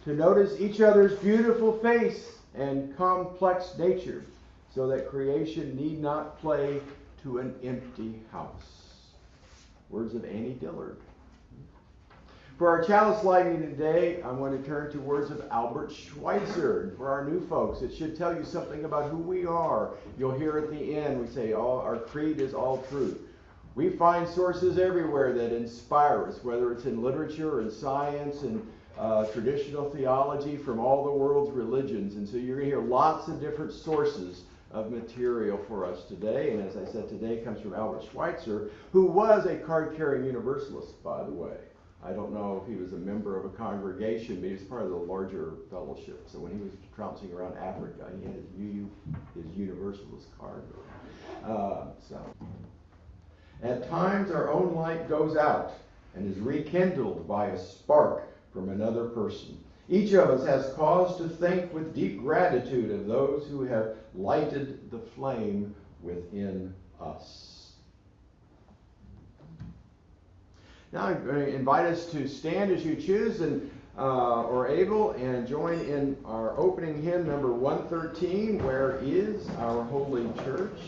to notice each other's beautiful face and complex nature, so that creation need not play to an empty house. Words of Annie Dillard. For our chalice lighting today, I want to turn to words of Albert Schweitzer. For our new folks, it should tell you something about who we are. You'll hear at the end, we say, our creed is all truth. We find sources everywhere that inspire us, whether it's in literature and science and traditional theology from all the world's religions. And so you're going to hear lots of different sources of material for us today. And as I said, today comes from Albert Schweitzer, who was a card-carrying Universalist, by the way. I don't know if he was a member of a congregation, but he was part of the larger fellowship. So when he was trouncing around Africa, he had his Universalist card. At times, our own light goes out and is rekindled by a spark from another person. Each of us has cause to think with deep gratitude of those who have lighted the flame within us. Now I'm going to invite us to stand as you choose and or able, and join in our opening hymn number 113, Where is Our Holy Church?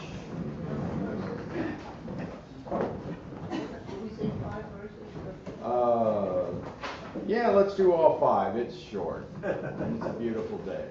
Yeah, let's do all five. It's short. It's a beautiful day.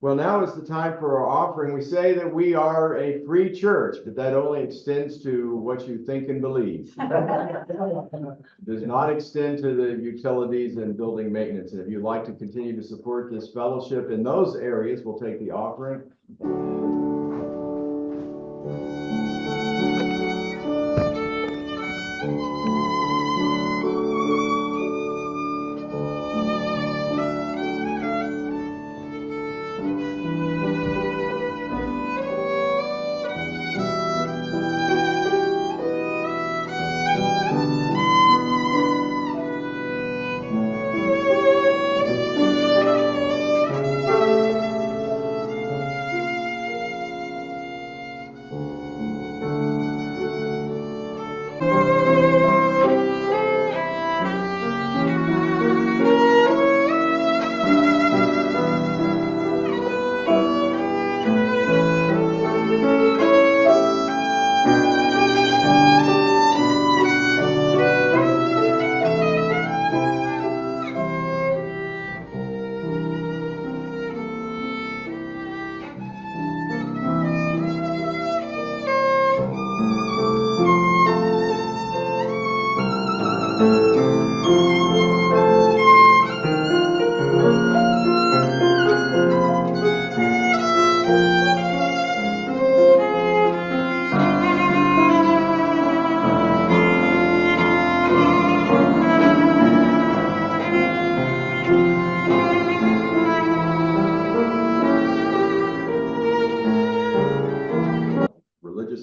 Well, now is the time for our offering. We say that we are a free church, but that only extends to what you think and believe. Does not extend to the utilities and building maintenance. And if you'd like to continue to support this fellowship in those areas, we'll take the offering.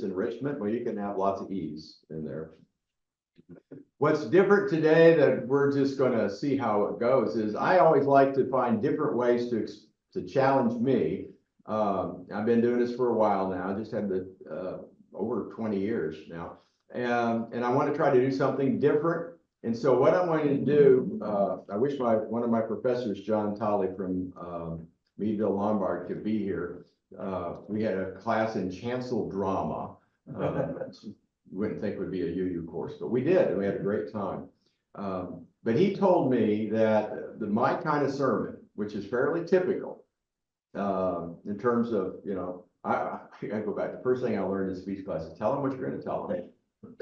Enrichment, well, you can have lots of ease in there. What's different today that we're just going to see how it goes is I always like to find different ways to challenge me. I've been doing this for a while now. I just had over 20 years now, and I want to try to do something different. And so what I'm going to do, I wish one of my professors, John Tolley from Meadville Lombard, could be here. We had a class in chancel drama. You wouldn't think it would be a UU course, but we did, and we had a great time. But he told me that my kind of sermon, which is fairly typical in terms of, I go back. The first thing I learned in speech class is tell them what you're going to tell them.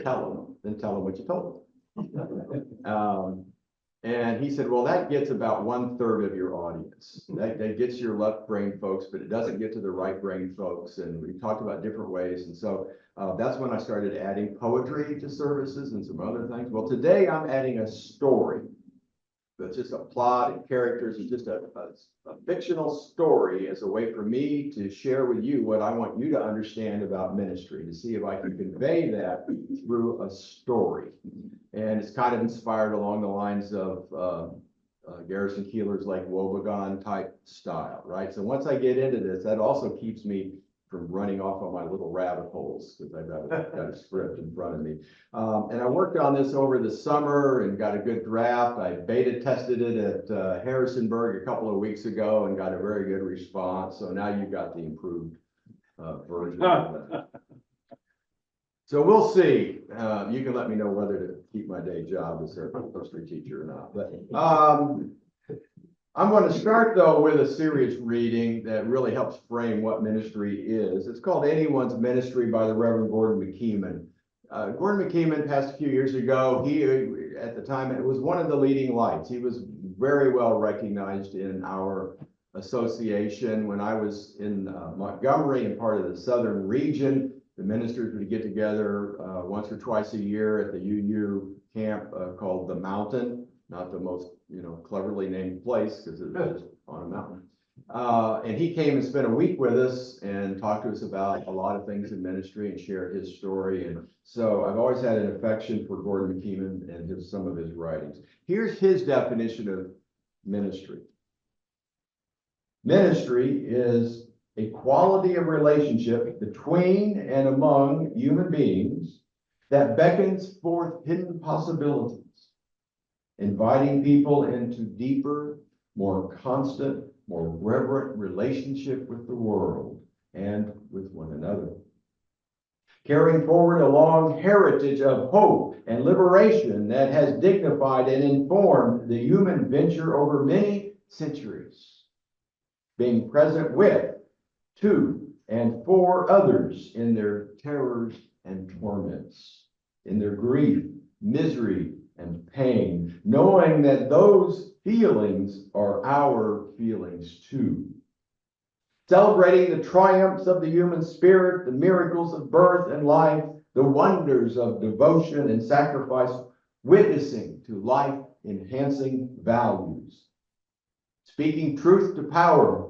Tell them, then tell them what you told them. And he said, well, that gets about 1/3 of your audience. That gets your left brain folks, but it doesn't get to the right brain folks. And we talked about different ways. And so that's when I started adding poetry to services and some other things. Well, today I'm adding a story. It's just a plot and characters and just a fictional story as a way for me to share with you what I want you to understand about ministry, to see if I can convey that through a story. And it's kind of inspired along the lines of Garrison Keillor's like Wobegon type style, right? So once I get into this, that also keeps me from running off on my little rabbit holes because I've got a script in front of me. And I worked on this over the summer and got a good draft. I beta tested it at Harrisonburg a couple of weeks ago and got a very good response. So now you've got the improved version of that. So we'll see. You can let me know whether to keep my day job as a history teacher or not. But I'm going to start, though, with a serious reading that really helps frame what ministry is. It's called Anyone's Ministry by the Reverend Gordon McKeeman. Gordon McKeeman passed a few years ago. He, at the time, it was one of the leading lights. He was very well recognized in our association. When I was in Montgomery and part of the southern region, the ministers would get together once or twice a year at the UU camp called The Mountain. Not the most, cleverly named place because it was just on a mountain. And he came and spent a week with us and talked to us about a lot of things in ministry and shared his story. And so I've always had an affection for Gordon McKeeman and some of his writings. Here's his definition of ministry. Ministry is a quality of relationship between and among human beings that beckons forth hidden possibilities, inviting people into deeper, more constant, more reverent relationship with the world and with one another. Carrying forward a long heritage of hope and liberation that has dignified and informed the human venture over many centuries. Being present with, to, and for others in their terrors and torments, in their grief, misery, and pain, knowing that those feelings are our feelings too. Celebrating the triumphs of the human spirit, the miracles of birth and life, the wonders of devotion and sacrifice, witnessing to life-enhancing values. Speaking truth to power,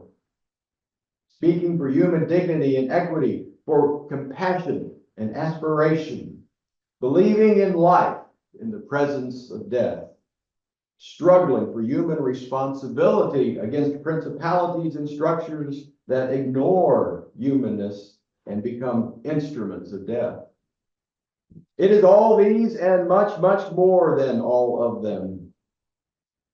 speaking for human dignity and equity, for compassion and aspiration, believing in life in the presence of death, struggling for human responsibility against principalities and structures that ignore humanness and become instruments of death. It is all these and much, much more than all of them,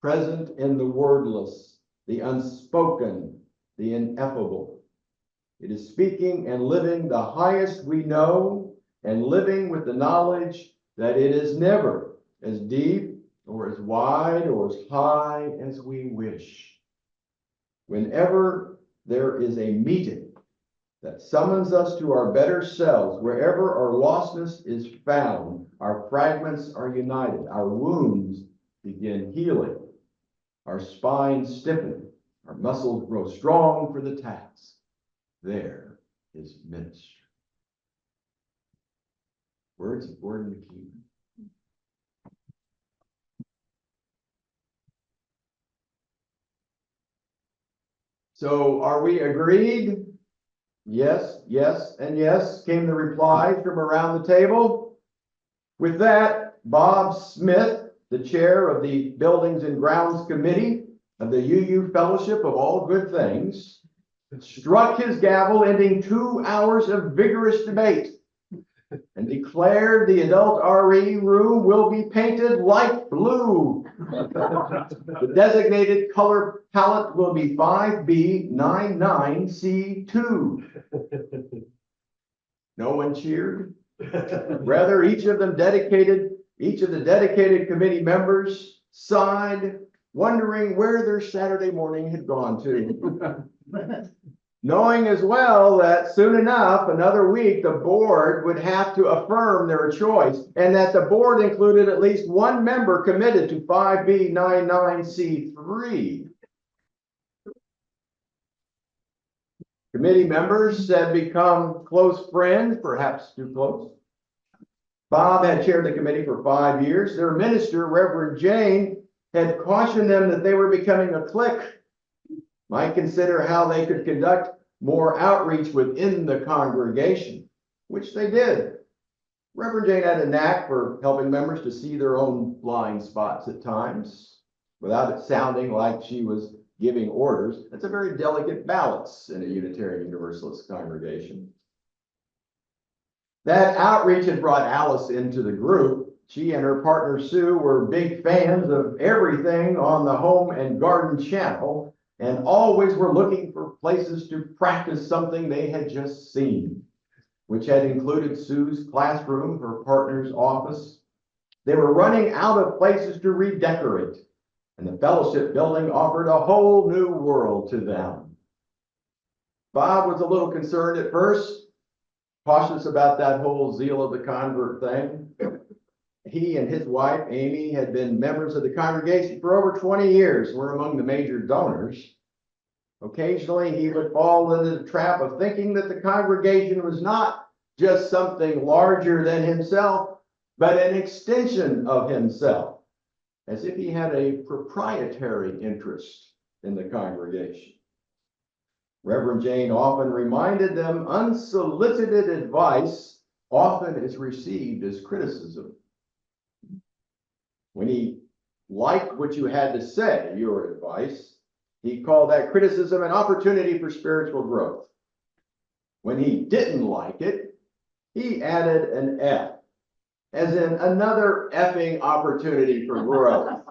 present in the wordless, the unspoken, the ineffable. It is speaking and living the highest we know and living with the knowledge that it is never as deep or as wide or as high as we wish. Whenever there is a meeting that summons us to our better selves, wherever our lostness is found, our fragments are united, our wounds begin healing, our spines stiffen, our muscles grow strong for the task. There is ministry. Words of Gordon McKeeman. So are we agreed? Yes, yes, and yes, came the replies from around the table. With that, Bob Smith, the chair of the Buildings and Grounds Committee of the UU Fellowship of All Good Things, struck his gavel, ending 2 hours of vigorous debate, and declared the adult RE room will be painted light blue. The designated color palette will be 5B99C2. No one cheered. Rather, each of the dedicated committee members sighed, wondering where their Saturday morning had gone to. Knowing as well that soon enough, another week, the board would have to affirm their choice, and that the board included at least one member committed to 5B99C3. Committee members had become close friends, perhaps too close. Bob had chaired the committee for 5 years. Their minister, Reverend Jane, had cautioned them that they were becoming a clique, might consider how they could conduct more outreach within the congregation, which they did. Reverend Jane had a knack for helping members to see their own blind spots at times, without it sounding like she was giving orders. That's a very delicate balance in a Unitarian Universalist congregation. That outreach had brought Alice into the group. She and her partner Sue were big fans of everything on the Home and Garden channel, and always were looking for places to practice something they had just seen, which had included Sue's classroom, her partner's office. They were running out of places to redecorate, and the fellowship building offered a whole new world to them. Bob was a little concerned at first, cautious about that whole zeal of the convert thing. He and his wife, Amy, had been members of the congregation for over 20 years and were among the major donors. Occasionally, he would fall into the trap of thinking that the congregation was not just something larger than himself, but an extension of himself, as if he had a proprietary interest in the congregation. Reverend Jane often reminded them unsolicited advice often is received as criticism. When he liked what you had to say, your advice, he called that criticism an opportunity for spiritual growth. When he didn't like it, he added an F, as in another effing opportunity for growth.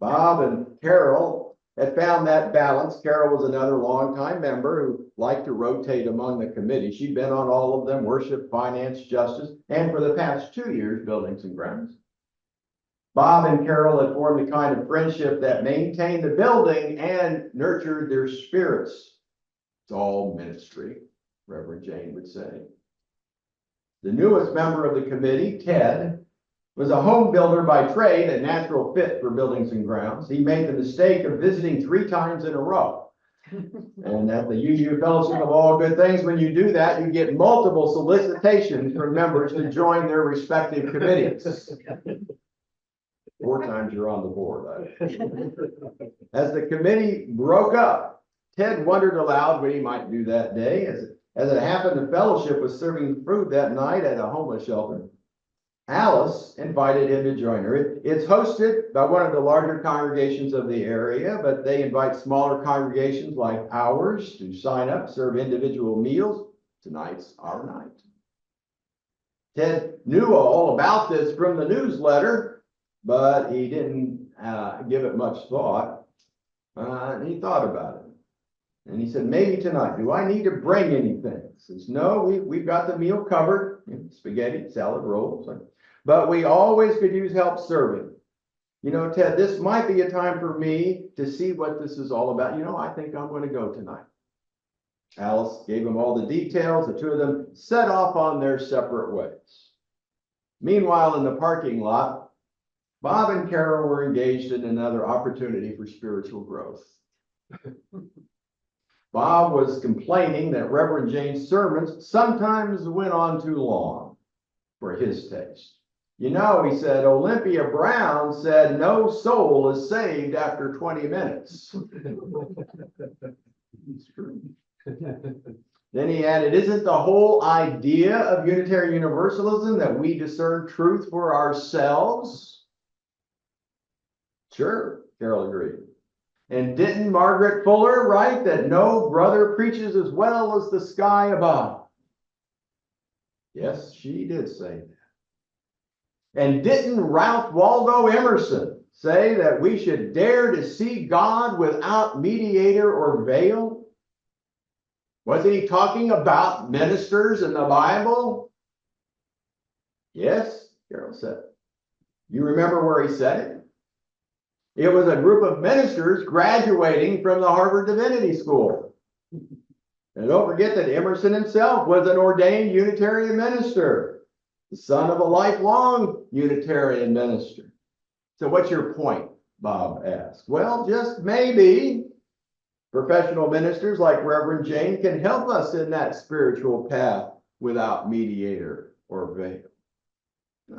Bob and Carol had found that balance. Carol was another longtime member who liked to rotate among the committees. She'd been on all of them: worship, finance, justice, and for the past 2 years, buildings and grounds. Bob and Carol had formed the kind of friendship that maintained the building and nurtured their spirits. It's all ministry, Reverend Jane would say. The newest member of the committee, Ted, was a home builder by trade, a natural fit for buildings and grounds. He made the mistake of visiting 3 times in a row. And at the UU Fellowship of All Good Things, when you do that, you get multiple solicitations from members to join their respective committees. 4 times you're on the board. As the committee broke up, Ted wondered aloud what he might do that day. As it happened, the fellowship was serving food that night at a homeless shelter. Alice invited him to join her. It's hosted by one of the larger congregations of the area, but they invite smaller congregations like ours to sign up, serve individual meals. Tonight's our night. Ted knew all about this from the newsletter, but he didn't give it much thought. And he thought about it. And he said, maybe tonight, do I need to bring anything? He says, no, we've got the meal covered, spaghetti, salad, rolls, but we always could use help serving. You know, Ted, this might be a time for me to see what this is all about. You know, I think I'm going to go tonight. Alice gave him all the details. The 2 of them set off on their separate ways. Meanwhile, in the parking lot, Bob and Carol were engaged in another opportunity for spiritual growth. Bob was complaining that Reverend Jane's sermons sometimes went on too long for his taste. You know, he said, Olympia Brown said no soul is saved after 20 minutes. It's true. Then he added, isn't the whole idea of Unitarian Universalism that we discern truth for ourselves? Sure, Carol agreed. And didn't Margaret Fuller write that no brother preaches as well as the sky above? Yes, she did say that. And didn't Ralph Waldo Emerson say that we should dare to see God without mediator or veil? Wasn't he talking about ministers in the Bible? Yes, Carol said. You remember where he said it? It was a group of ministers graduating from the Harvard Divinity School. And don't forget that Emerson himself was an ordained Unitarian minister, the son of a lifelong Unitarian minister. So what's your point? Bob asked. Well, just maybe professional ministers like Reverend Jane can help us in that spiritual path without mediator or veil.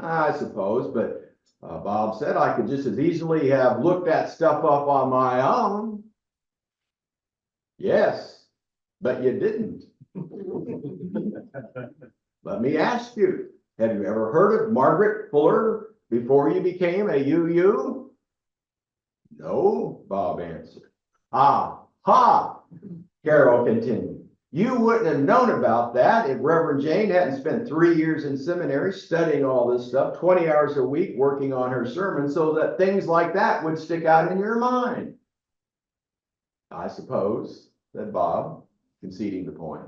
I suppose, but Bob said, I could just as easily have looked that stuff up on my own. Yes, but you didn't. Let me ask you, have you ever heard of Margaret Fuller before you became a UU? No, Bob answered. Ah, ha, Carol continued. You wouldn't have known about that if Reverend Jane hadn't spent 3 years in seminary studying all this stuff, 20 hours a week working on her sermon so that things like that would stick out in your mind. I suppose, said Bob, conceding the point.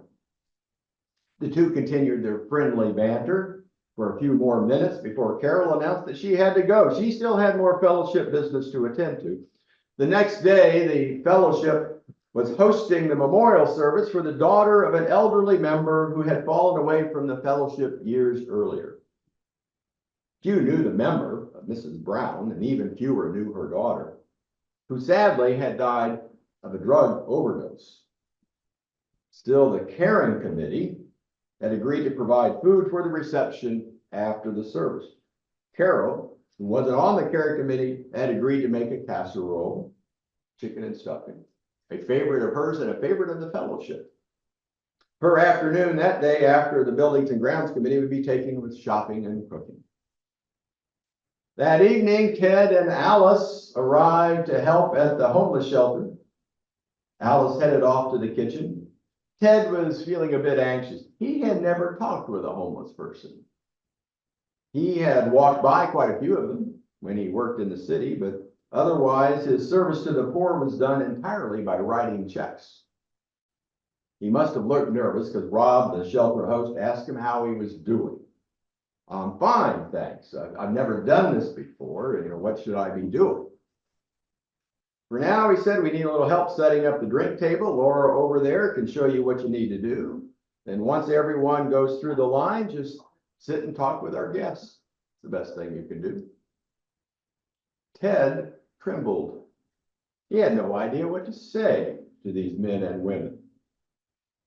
The two continued their friendly banter for a few more minutes before Carol announced that she had to go. She still had more fellowship business to attend to. The next day, the fellowship was hosting the memorial service for the daughter of an elderly member who had fallen away from the fellowship years earlier. Few knew the member, Mrs. Brown, and even fewer knew her daughter, who sadly had died of a drug overdose. Still, the caring committee had agreed to provide food for the reception after the service. Carol, who wasn't on the caring committee, had agreed to make a casserole, chicken and stuffing, a favorite of hers and a favorite of the fellowship. Her afternoon that day after the Buildings and Grounds Committee would be taken with shopping and cooking. That evening, Ted and Alice arrived to help at the homeless shelter. Alice headed off to the kitchen. Ted was feeling a bit anxious. He had never talked with a homeless person. He had walked by quite a few of them when he worked in the city, but otherwise his service to the poor was done entirely by writing checks. He must have looked nervous because Rob, the shelter host, asked him how he was doing. I'm fine, thanks. I've never done this before. What should I be doing? For now, he said, we need a little help setting up the drink table. Laura over there can show you what you need to do. And once everyone goes through the line, just sit and talk with our guests. It's the best thing you can do. Ted trembled. He had no idea what to say to these men and women.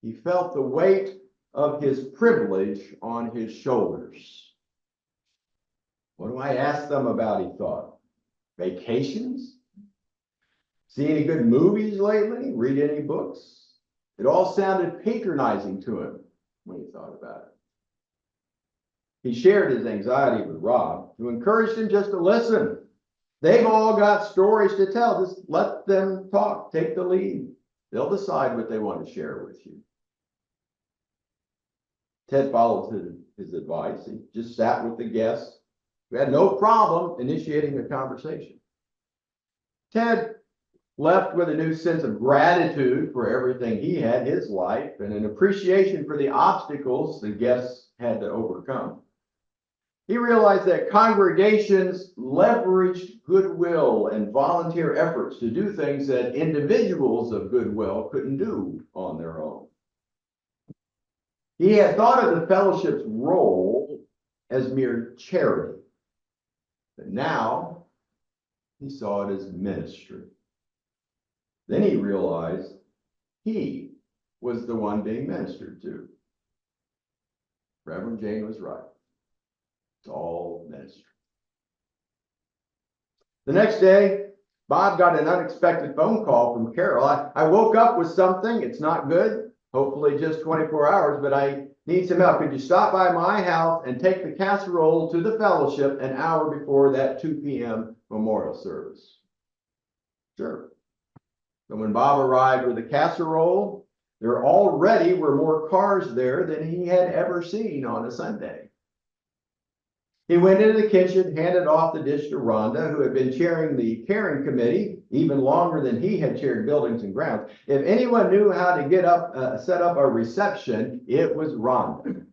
He felt the weight of his privilege on his shoulders. What do I ask them about, he thought? Vacations? See any good movies lately? Read any books? It all sounded patronizing to him when he thought about it. He shared his anxiety with Rob, who encouraged him just to listen. They've all got stories to tell. Just let them talk. Take the lead. They'll decide what they want to share with you. Ted followed his advice. He just sat with the guests, who had no problem initiating a conversation. Ted left with a new sense of gratitude for everything he had, his life, and an appreciation for the obstacles the guests had to overcome. He realized that congregations leveraged goodwill and volunteer efforts to do things that individuals of goodwill couldn't do on their own. He had thought of the fellowship's role as mere charity, but now he saw it as ministry. Then he realized he was the one being ministered to. Reverend Jane was right. It's all ministry. The next day, Bob got an unexpected phone call from Carol. I woke up with something. It's not good. Hopefully just 24 hours, but I need some help. Could you stop by my house and take the casserole to the fellowship an hour before that 2 p.m. memorial service? Sure. So when Bob arrived with the casserole, there already were more cars there than he had ever seen on a Sunday. He went into the kitchen, handed off the dish to Rhonda, who had been chairing the caring committee even longer than he had chaired Buildings and Grounds. If anyone knew how to set up a reception, it was Rhonda.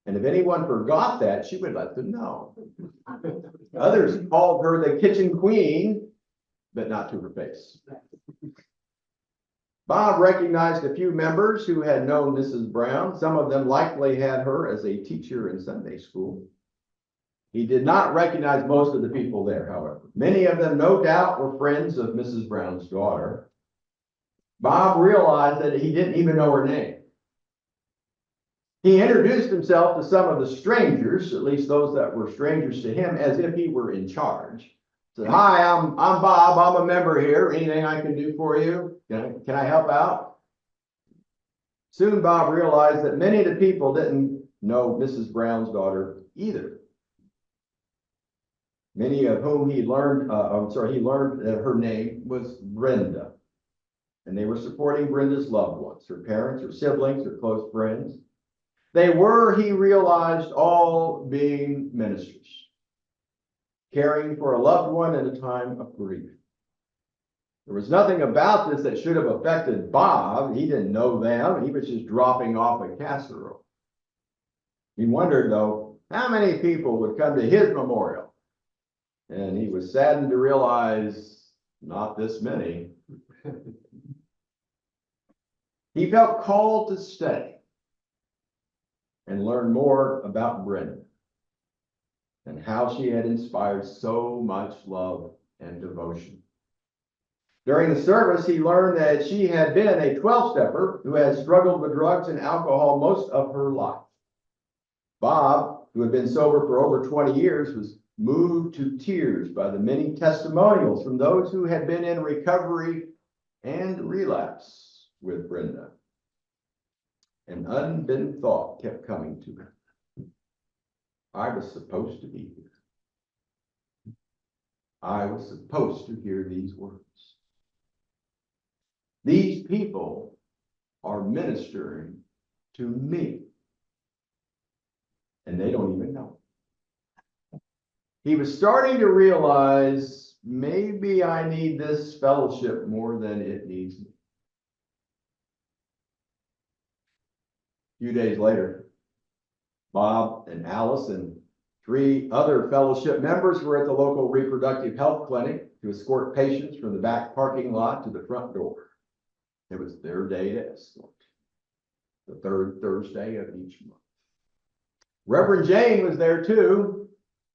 And if anyone forgot that, she would let them know. Others called her the kitchen queen, but not to her face. Bob recognized a few members who had known Mrs. Brown. Some of them likely had her as a teacher in Sunday school. He did not recognize most of the people there, however. Many of them, no doubt, were friends of Mrs. Brown's daughter. Bob realized that he didn't even know her name. He introduced himself to some of the strangers, at least those that were strangers to him, as if he were in charge. Said, "Hi, I'm Bob. I'm a member here. Anything I can do for you? Can I help out?" Soon Bob realized that many of the people didn't know Mrs. Brown's daughter either. Many of whom he learned that her name was Brenda. And they were supporting Brenda's loved ones, her parents, her siblings, her close friends. They were, he realized, all being ministers, caring for a loved one in a time of grief. There was nothing about this that should have affected Bob. He didn't know them. He was just dropping off a casserole. He wondered, though, how many people would come to his memorial. And he was saddened to realize not this many. He felt called to stay and learn more about Brenda and how she had inspired so much love and devotion. During the service, he learned that she had been a 12-stepper who had struggled with drugs and alcohol most of her life. Bob, who had been sober for over 20 years, was moved to tears by the many testimonials from those who had been in recovery and relapse with Brenda. An unbidden thought kept coming to her. I was supposed to be here. I was supposed to hear these words. These people are ministering to me, and they don't even know. He was starting to realize, maybe I need this fellowship more than it needs me. A few days later, Bob and Alice and 3 other fellowship members were at the local reproductive health clinic to escort patients from the back parking lot to the front door. It was their day to escort, the 3rd Thursday of each month. Reverend Jane was there too.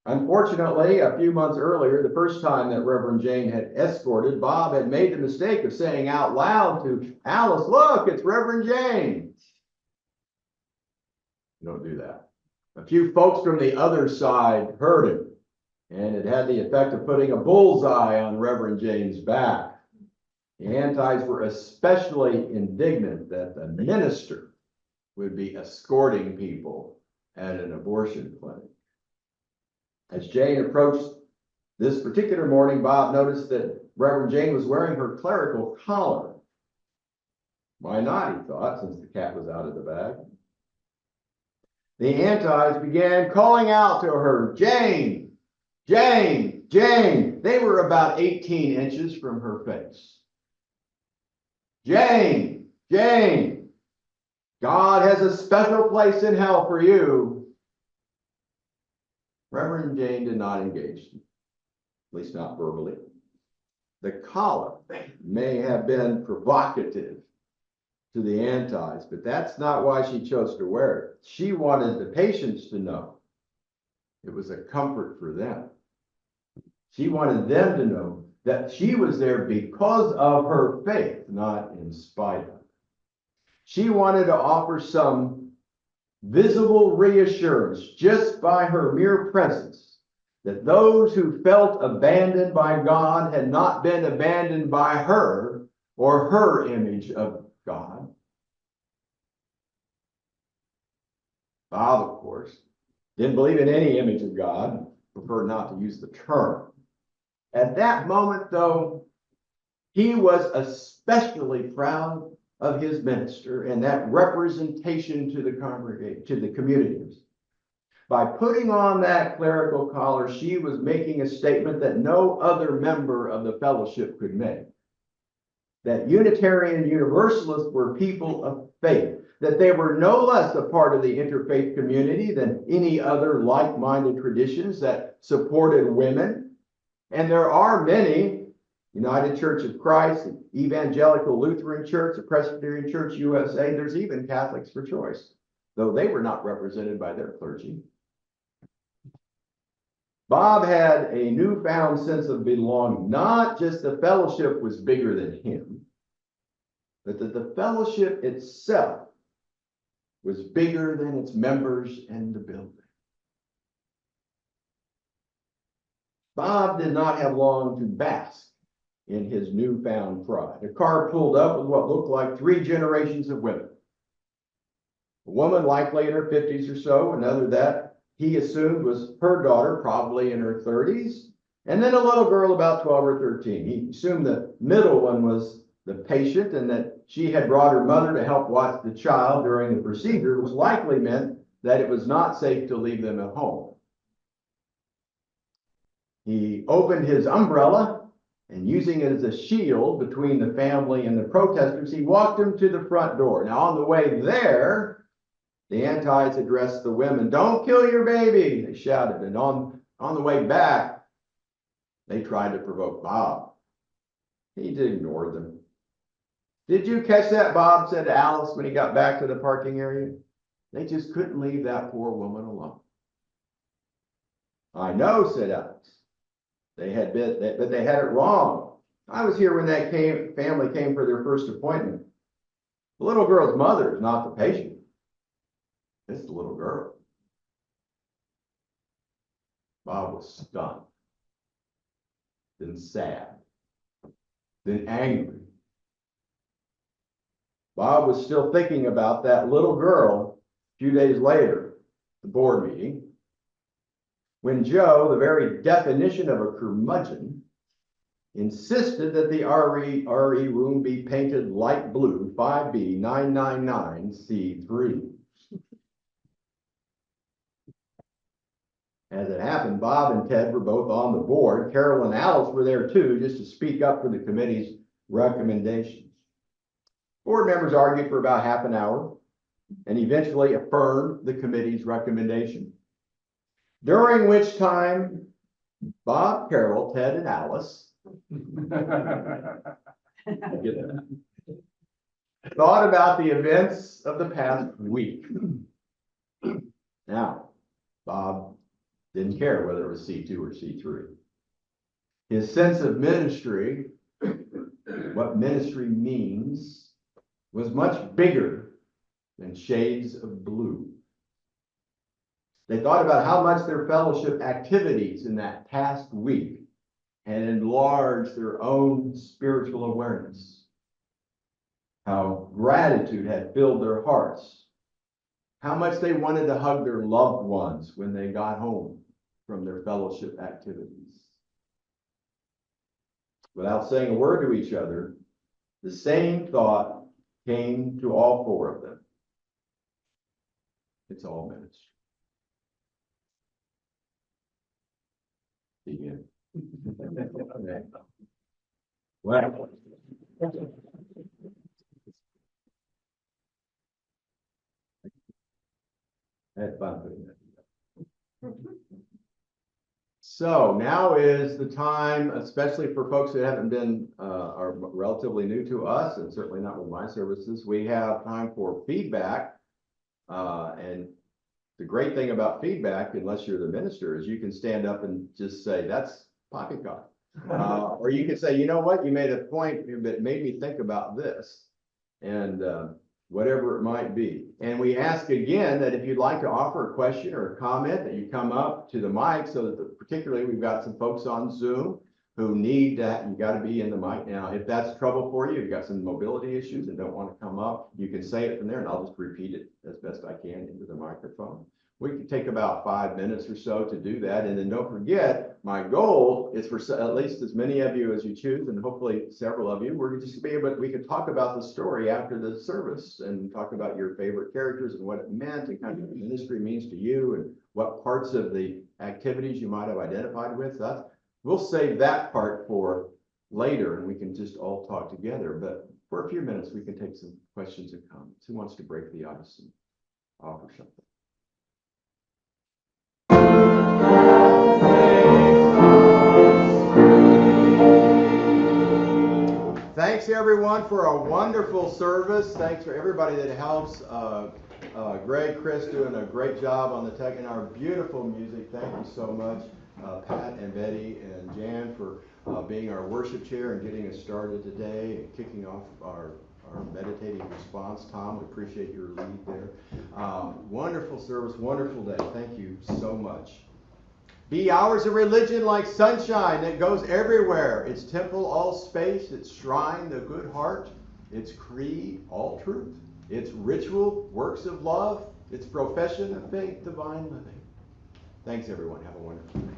Unfortunately, a few months earlier, the first time that Reverend Jane had escorted, Bob had made the mistake of saying out loud to Alice, "Look, it's Reverend Jane." You don't do that. A few folks from the other side heard him, and it had the effect of putting a bullseye on Reverend Jane's back. The Antis were especially indignant that the minister would be escorting people at an abortion clinic. As Jane approached this particular morning, Bob noticed that Reverend Jane was wearing her clerical collar. Why not, he thought, since the cat was out of the bag. The Antis began calling out to her, "Jane, Jane, Jane." They were about 18 inches from her face. "Jane, Jane, God has a special place in hell for you." Reverend Jane did not engage, at least not verbally. The collar may have been provocative to the Antis, but that's not why she chose to wear it. She wanted the patients to know it was a comfort for them. She wanted them to know that she was there because of her faith, not in spite of. She wanted to offer some visible reassurance just by her mere presence that those who felt abandoned by God had not been abandoned by her or her image of God. Bob, of course, didn't believe in any image of God, preferred not to use the term. At that moment, though, he was especially proud of his minister and that representation to the congregation, to the communities. By putting on that clerical collar, she was making a statement that no other member of the fellowship could make. That Unitarian Universalists were people of faith, that they were no less a part of the interfaith community than any other like-minded traditions that supported women. And there are many, United Church of Christ, Evangelical Lutheran Church, the Presbyterian Church USA, there's even Catholics for Choice, though they were not represented by their clergy. Bob had a newfound sense of belonging. Not just the fellowship was bigger than him, but that the fellowship itself was bigger than its members and the building. Bob did not have long to bask in his newfound pride. A car pulled up with what looked like 3 generations of women. A woman likely in her 50s or so, another that he assumed was her daughter, probably in her 30s, and then a little girl about 12 or 13. He assumed the middle one was the patient and that she had brought her mother to help watch the child during the procedure, which likely meant that it was not safe to leave them at home. He opened his umbrella and, using it as a shield between the family and the protesters, he walked them to the front door. Now, on the way there, the antis addressed the women. "Don't kill your baby," they shouted. And on the way back, they tried to provoke Bob. He ignored them. "Did you catch that, Bob?" said Alice when he got back to the parking area. They just couldn't leave that poor woman alone. "I know," said Alice. But they had it wrong. I was here when that family came for their first appointment. The little girl's mother is not the patient. It's the little girl. Bob was stunned, then sad, then angry. Bob was still thinking about that little girl a few days later, the board meeting, when Joe, the very definition of a curmudgeon, insisted that the RE room be painted light blue, 5B 999C3. As it happened, Bob and Ted were both on the board. Carol and Alice were there too, just to speak up for the committee's recommendations. Board members argued for about half an hour and eventually affirmed the committee's recommendation. During which time, Bob, Carol, Ted, and Alice thought about the events of the past week. Now, Bob didn't care whether it was C2 or C3. His sense of ministry, what ministry means, was much bigger than shades of blue. They thought about how much their fellowship activities in that past week had enlarged their own spiritual awareness, how gratitude had filled their hearts, how much they wanted to hug their loved ones when they got home from their fellowship activities. Without saying a word to each other, the same thought came to all 4 of them. It's all ministry. Begin. Well, I had fun putting that together. So now is the time, especially for folks that haven't been, are relatively new to us, and certainly not with my services, we have time for feedback. And the great thing about feedback, unless you're the minister, is you can stand up and just say, "That's poppycock." Or you can say, "You know what, you made a point that made me think about this," and whatever it might be. And we ask again that if you'd like to offer a question or a comment, that you come up to the mic, so that particularly we've got some folks on Zoom who need that. You got to be in the mic. Now, if that's trouble for you, you've got some mobility issues and don't want to come up, you can say it from there and I'll just repeat it as best I can into the microphone. We can take about 5 minutes or so to do that. And then don't forget, my goal is for at least as many of you as you choose, and hopefully several of you, we're just be able, we can talk about the story after the service and talk about your favorite characters and what it meant and kind of what the ministry means to you and what parts of the activities you might have identified with. We'll save that part for later and we can just all talk together. But for a few minutes, we can take some questions and comments. Who wants to break the ice and offer something? Thanks everyone for a wonderful service. Thanks for everybody that helps. Greg, Chris doing a great job on the tech and our beautiful music. Thank you so much. Pat and Betty and Jan for being our worship chair and getting us started today and kicking off our our meditating response. Tom, we appreciate your lead there. Wonderful service, wonderful day. Thank you so much. Be ours a religion like sunshine that goes everywhere. Its temple, all space. Its shrine, the good heart. Its creed, all truth. Its ritual, works of love. Its profession of faith, divine living. Thanks, everyone. Have a wonderful day.